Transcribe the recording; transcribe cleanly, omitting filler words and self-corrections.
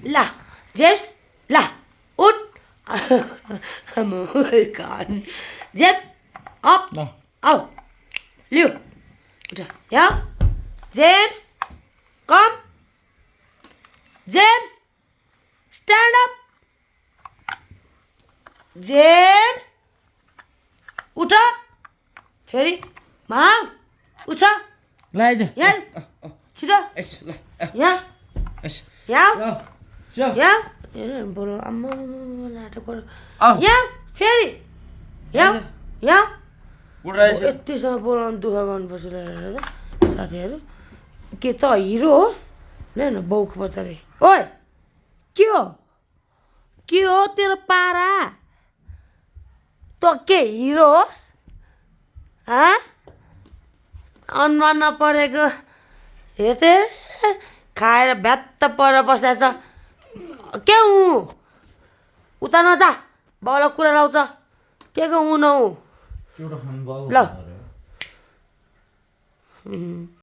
ला जेम्स ला उठ कान जेम्स अप आओ लियो उठ यहाँ जेम्स कम जेम्स स्टैंड अप जेम्स उठ फेरि माम उठ यहाँ छिटो यहाँ यहाँ बोलो आम्मा नाटक पऱ्यो यहाँ फेरि यहाँ यतिसम्म बोलाउनु दुःख गर्नुपर्छ ल साथीहरू के त हिरो होस् न बाउको पछाडि ओइ के हो तेरो पारा त के हिरो होस् अनुहार नपरेको हेर्थे खाएर भ्यात्त परेर बसेको छ के हुँ उता नजा बाउलाई कुरा लाउँछ के को हुँ नहुँ ल